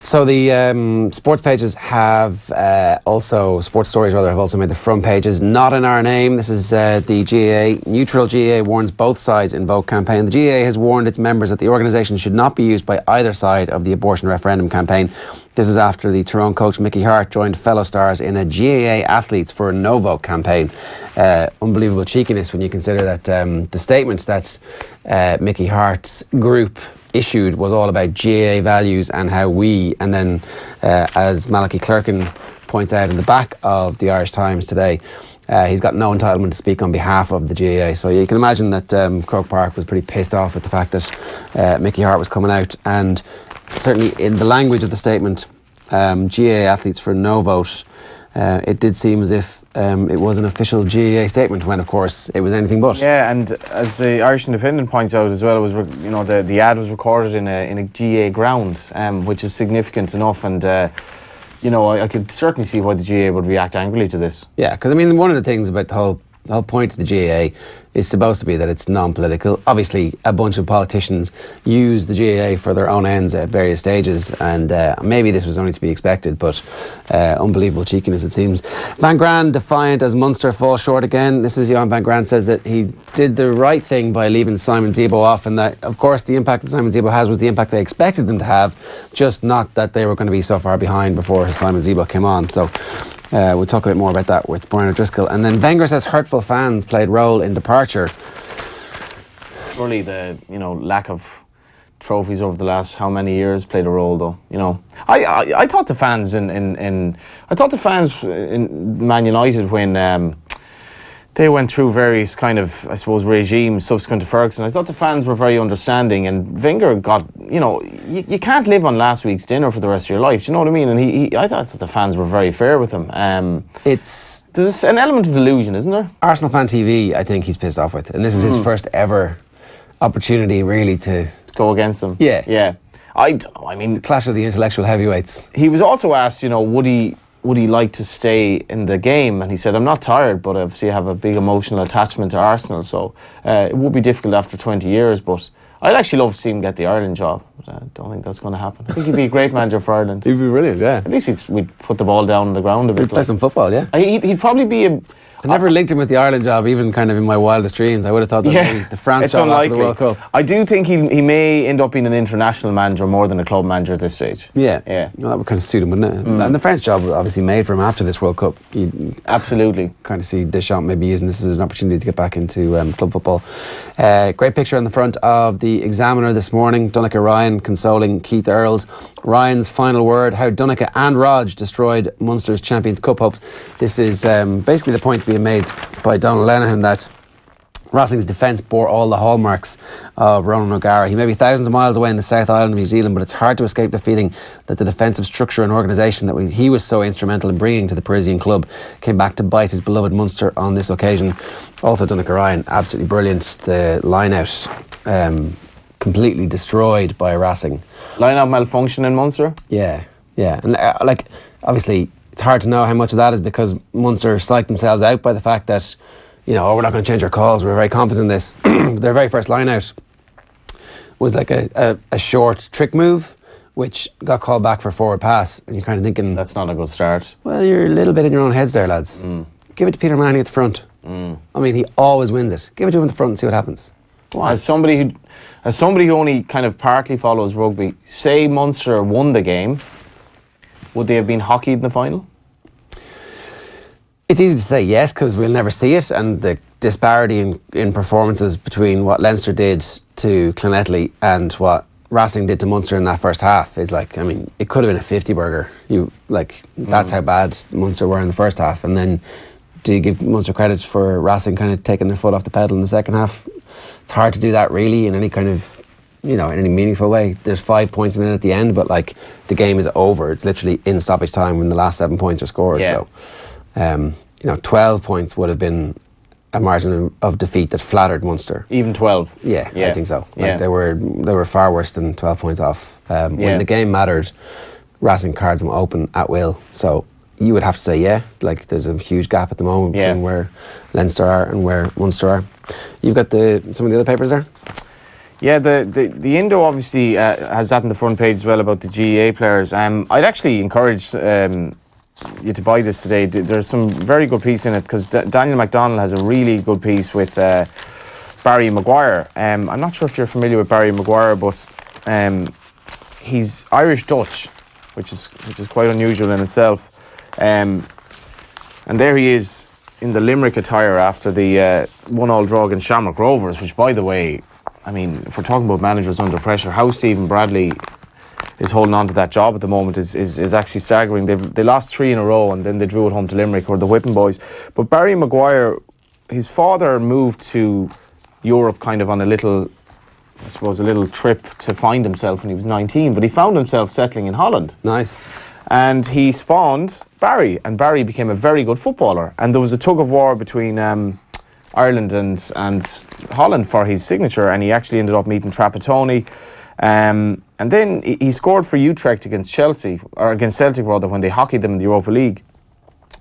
So the sports pages have sports stories rather, have also made the front pages. Not in our name. This is the GAA. Neutral GAA warns both sides in vote campaign. The GAA has warned its members that the organisation should not be used by either side of the abortion referendum campaign. This is after the Tyrone coach Mickey Harte joined fellow stars in a GAA Athletes for a No Vote campaign. Unbelievable cheekiness when you consider that the statement that Mickey Harte's group issued was all about GAA values and how we, and then as Malachy Clerkin points out in the back of the Irish Times today, he's got no entitlement to speak on behalf of the GAA. So you can imagine that Croke Park was pretty pissed off with the fact that Mickey Harte was coming out, and certainly in the language of the statement, GAA Athletes for No Vote, it did seem as if it was an official GAA statement, when of course it was anything but. Yeah, and as the Irish Independent points out as well, it was the ad was recorded in a GAA ground, which is significant enough, and I could certainly see why the GAA would react angrily to this. Yeah, because I mean, one of the things about the whole point of the GAA is supposed to be that it's non-political. Obviously, a bunch of politicians use the GAA for their own ends at various stages, and maybe this was only to be expected, but unbelievable cheekiness it seems. Van Graan defiant as Munster fall short again. This is Johan Van Graan says that he did the right thing by leaving Simon Zebo off, and that of course the impact that Simon Zebo has was the impact they expected them to have, just not that they were going to be so far behind before Simon Zebo came on. So we'll talk a bit more about that with Brian O'Driscoll. And then Wenger says hurtful fans played role in departure. Surely the lack of trophies over the last how many years played a role, though. I thought the fans in Man United, when they went through various kind of, I suppose, regimes subsequent to Ferguson, I thought the fans were very understanding, and Wenger got, you can't live on last week's dinner for the rest of your life, do you know what I mean? And I thought that the fans were very fair with him. There's an element of delusion, isn't there? Arsenal Fan TV, I think he's pissed off with, and this is his first ever opportunity really to go against them. Yeah. I mean, it's a clash of the intellectual heavyweights. He was also asked, would he like to stay in the game, and he said, I'm not tired, but obviously I have a big emotional attachment to Arsenal, so it would be difficult after 20 years, but I'd actually love to see him get the Ireland job, but I don't think that's going to happen. I think he'd be a great manager for Ireland. He'd be brilliant, yeah. At least we'd put the ball down on the ground a bit. He'd play some football, yeah. He'd probably be I never linked him with the Ireland job, even kind of in my wildest dreams. I would have thought that maybe the France job after the World Cup. I do think he may end up being an international manager more than a club manager at this stage. Yeah. Well, that would kind of suit him, wouldn't it? And the French job was obviously made for him after this World Cup. Absolutely. Kind of see Deschamps maybe using this as an opportunity to get back into club football. Great picture on the front of the Examiner this morning. Donncha Ryan consoling Keith Earls. Ryan's final word, how Donncha and Rog destroyed Munster's Champions Cup hopes. This is basically the point being made by Donald Lenihan that Rossing's defence bore all the hallmarks of Ronan O'Gara. He may be thousands of miles away in the South Island of New Zealand, but it's hard to escape the feeling that the defensive structure and organisation that he was so instrumental in bringing to the Parisian club came back to bite his beloved Munster on this occasion. Also Donncha Ryan, absolutely brilliant. The line-out completely destroyed by Racing. Line-out malfunction in Munster? Yeah. And obviously it's hard to know how much of that is because Munster psyched themselves out by the fact that, we're not going to change our calls, we're very confident in this. Their very first line out was like a short trick move, which got called back for forward pass, and you're kind of thinking, that's not a good start. Well, you're a little bit in your own heads there, lads. Give it to Peter Manny at the front. I mean, he always wins it. Give it to him at the front and see what happens. As somebody who only kind of partly follows rugby, say Munster won the game, would they have been hockeyed in the final? It's easy to say yes, because we'll never see it, and the disparity in performances between what Leinster did to Clonettley and what Racing did to Munster in that first half is it could have been a 50-burger. That's how bad Munster were in the first half, and then do you give Munster credit for Racing kind of taking their foot off the pedal in the second half? It's hard to do that really in any kind of, in any meaningful way. There's 5 points in it at the end, but the game is over. It's literally in stoppage time when the last 7 points are scored. Yeah. So, 12 points would have been a margin of defeat that flattered Munster. Even 12? Yeah, I think so. They were far worse than 12 points off. When the game mattered, Racing cards them open at will. So you would have to say, there's a huge gap at the moment between where Leinster are and where Munster are. You've got some of the other papers there? Yeah, the Indo obviously has that in the front page as well about the GAA players. I'd actually encourage you to buy this today. There's some very good piece in it because Daniel MacDonald has a really good piece with Barry Maguire. I'm not sure if you're familiar with Barry Maguire, but he's Irish-Dutch, which is quite unusual in itself. And there he is in the Limerick attire after the 1-1 draw against Shamrock Rovers, which, by the way, I mean, if we're talking about managers under pressure, how Stephen Bradley is holding on to that job at the moment is actually staggering. They lost 3 in a row and then they drew at home to Limerick, or the Whipping Boys. But Barry Maguire, his father moved to Europe kind of on a little trip to find himself when he was 19, but he found himself settling in Holland. Nice. And he spawned Barry, and Barry became a very good footballer. And there was a tug of war between Ireland and Holland for his signature, and he actually ended up meeting Trapattoni. And then he scored for Utrecht against Chelsea, or against Celtic rather, when they hockeyed them in the Europa League.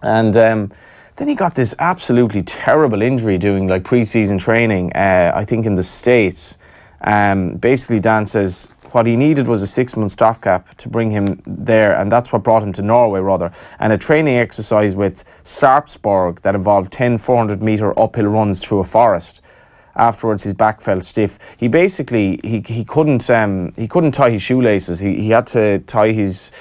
And then he got this absolutely terrible injury doing like pre-season training, I think in the States. Basically, Dan says what he needed was a 6-month stopgap to bring him there, and that's what brought him to Norway rather, and a training exercise with Sarpsborg that involved 10 400-metre uphill runs through a forest. Afterwards, his back felt stiff. He basically he couldn't tie his shoelaces. He had to tie his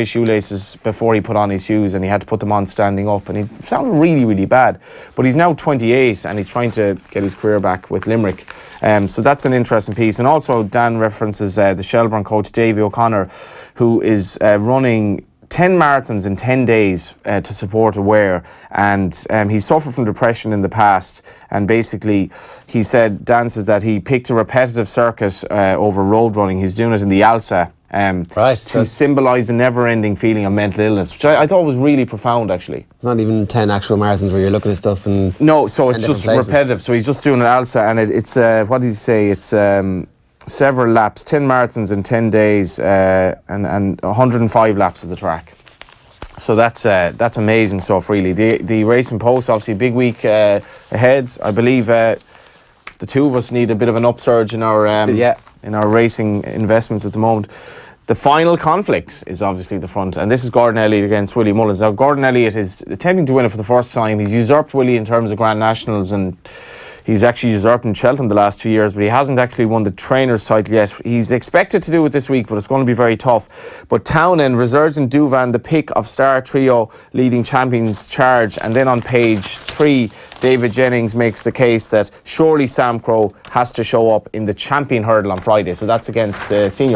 shoelaces before he put on his shoes, and he had to put them on standing up. And he sounded really, really bad. But he's now 28, and he's trying to get his career back with Limerick. So that's an interesting piece. And also, Dan references the Shelbourne coach Davy O'Connor, who is running 10 marathons in 10 days to support Aware, and he suffered from depression in the past, and basically Dan says that he picked a repetitive circuit over road running. He's doing it in the Alsa to symbolise a never-ending feeling of mental illness, which I thought was really profound actually. It's not even 10 actual marathons where you're looking at stuff and no, so it's just repetitive. So he's just doing an Alsa, and it's what did he say, it's several laps, 10 marathons in 10 days, and 105 laps of the track. So that's amazing stuff, really. The Racing Post, obviously, a big week ahead. I believe the two of us need a bit of an upsurge in our racing investments at the moment. The final conflict is obviously the front, and this is Gordon Elliott against Willie Mullins. Now, Gordon Elliott is attempting to win it for the first time. He's usurped Willie in terms of Grand Nationals, and he's actually usurped in Cheltenham the last 2 years, but he hasn't actually won the trainer's title yet. He's expected to do it this week, but it's going to be very tough. But Townend, Resurgent Duvan, the pick of Star Trio leading champions charge. And then on page 3, David Jennings makes the case that surely Sam Crow has to show up in the champion hurdle on Friday. So that's against the senior